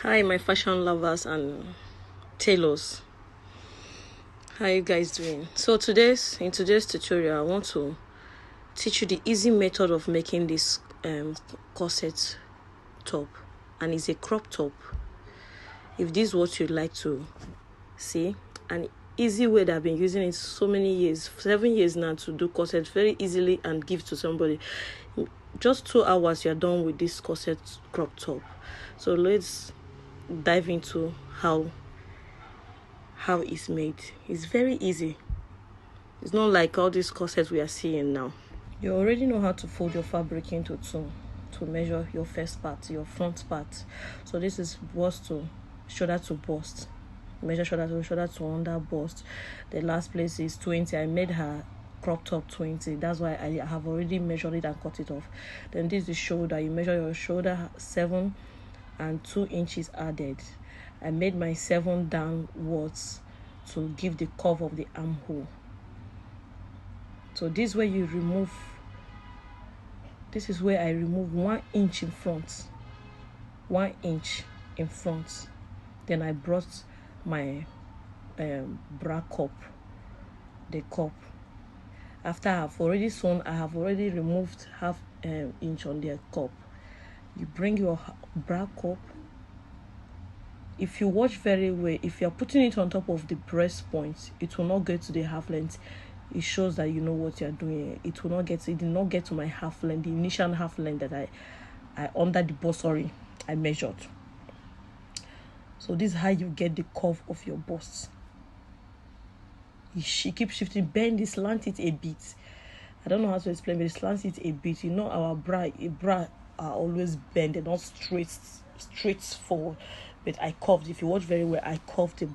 Hi, my fashion lovers and tailors. How you guys doing? So in today's tutorial, I want to teach you the easy method of making this corset top, and it's a crop top. If this is what you'd like to see, an easy way that I've been using it so many years, 7 years now, to do corset very easily and give to somebody. Just 2 hours, you're done with this corset crop top. So let's dive into how it's made. It's very easy. It's not like all these corsets we are seeing now. You already know how to fold your fabric into two to measure your first part, your front part. So this is bust to shoulder to bust. Measure shoulder to under bust. The last place is 20. I made her crop top 20. That's why I have already measured it and cut it off. Then this is shoulder. You measure your shoulder 7 and 2 inches added. I made my 7 downwards to give the curve of the armhole. So this way you remove. This is where I remove 1 inch in front. 1 inch in front. Then I brought my bra cup, the cup. After I have already sewn, I have already removed half inch on the cup. You bring your bra cup. If you watch very well, if you're putting it on top of the breast point, it will not get to the half length. It shows that you know what you're doing. It did not get to my half length, the initial half length that I under the bust, I measured. So this is how you get the curve of your bust. She keeps shifting, bend it, slant it a bit. I don't know how to explain, but slant it a bit. You know, our bra are always bent, they're not straight forward. But I curved. If you watch very well, I curved the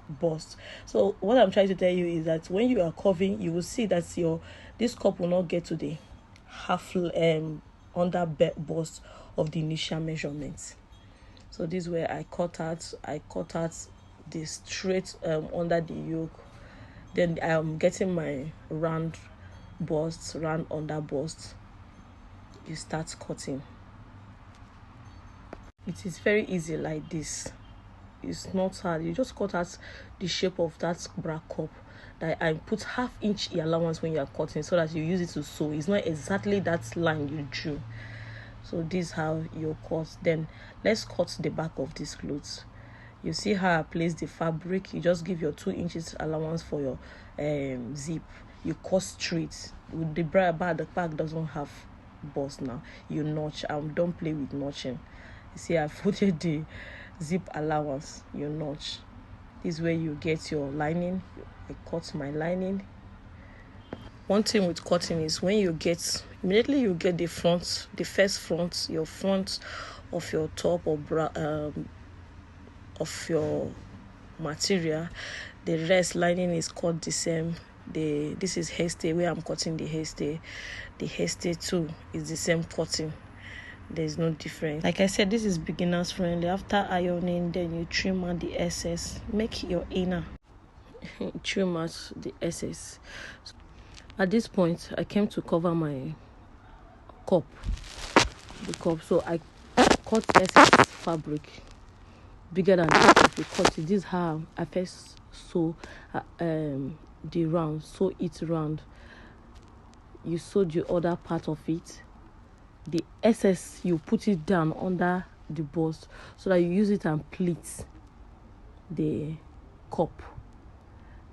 bust. So what I'm trying to tell you is that when you are curving, you will see that this cup will not get to the half under bust of the initial measurements. So this way I cut out the straight under the yoke. Then I'm getting my round under bust. You start cutting. It is very easy like this. It's not hard. You just cut out the shape of that bra cup. That I put half inch allowance when you are cutting, so that you use it to sew. It's not exactly that line you drew. So this is how you cut. Then let's cut the back of this clothes. You see how I place the fabric. You just give your 2 inches allowance for your zip. You cut straight. With the bra bar, the back doesn't have bust now. You notch. Don't play with notching. You see, I folded the zip allowance. You notch. This is where you get your lining. I cut my lining. One thing with cutting is immediately you get the first front, your front of your top or bra, of your material. The rest lining is cut the same. This is hairstay where I'm cutting the hairstay. The hairstay too is the same cutting. There's no difference. Like I said, this is beginners friendly. After ironing, then you trim out the excess. Make your inner. Trim out the excess. At this point, I came to cover my cup. The cup. So I cut excess fabric bigger than this. If you cut it, this is how I first sew the round. Sew it round. You sew the other part of it. The excess, you put it down under the bust so that you use it and pleat the cup.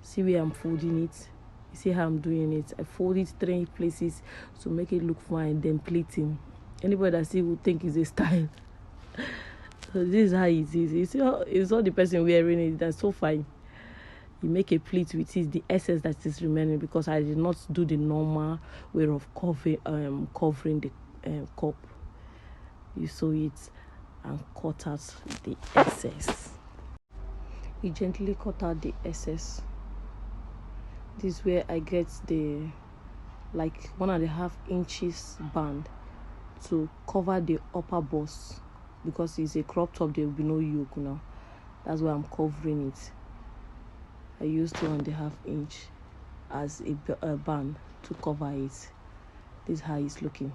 See where I'm folding it. You see how I'm doing it. I fold it 3 places to make it look fine, then pleating. Anybody that see will think it's a style. So this is how it is. You see how it's not the person wearing it that's so fine. You make a pleat with it, the excess that is remaining, because I did not do the normal way of covering the cup. You sew it and cut out the excess. You gently cut out the excess. This is where I get the 1.5 inches band to cover the upper bust, because it's a crop top. There will be no yoke now. That's why I'm covering it. I used 2.5 inch as a band to cover it. This is how it's looking.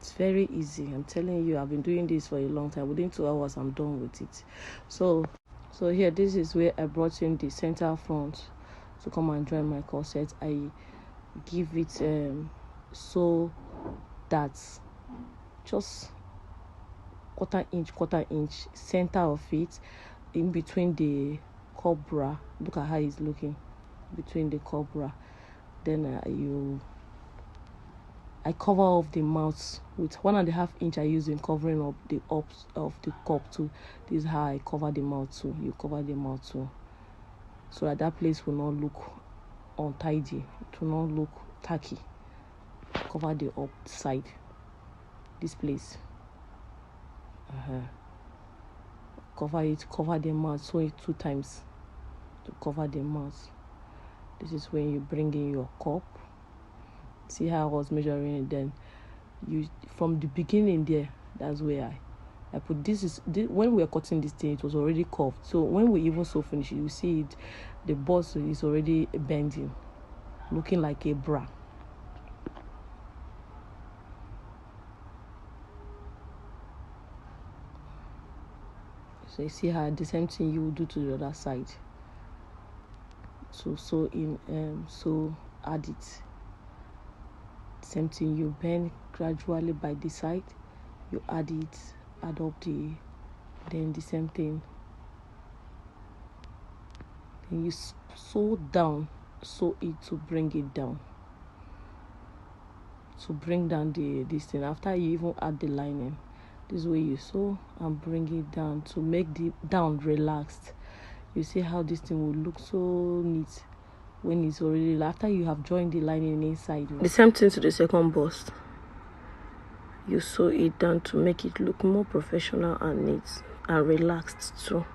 It's very easy. I'm telling you, I've been doing this for a long time. Within 2 hours, I'm done with it. So here, this is where I brought in the center front to come and join my corset. I give it so that just quarter inch center of it, in between the cobra. Look at how it's looking between the cobra. Then I cover off the mouth with 1.5 inch. I use in covering up the ups of the cup too. This is how I cover the mouth too. You cover the mouth too, so that place will not look untidy. It will not look tacky. Cover the up side. This place. Cover it. Cover the mouth. Sew it 2 times to cover the mouth. This is when you bring in your cup. See how I was measuring it. Then you, from the beginning there, that's where I put this. When we were cutting this thing, it was already curved. So when we even sew finish, you see it, the bust is already bending, looking like a bra. So you see how the same thing you will do to the other side. So sew in, so add it. Same thing, you bend gradually by the side, you add it, add up then the same thing. Then you sew down, sew it to bring it down, to bring down this thing. After you even add the lining, this way you sew and bring it down to make the down relaxed. You see how this thing will look so neat when it's already, after you have joined the lining inside. The same thing to the second bust. You sew it down to make it look more professional and neat and relaxed too.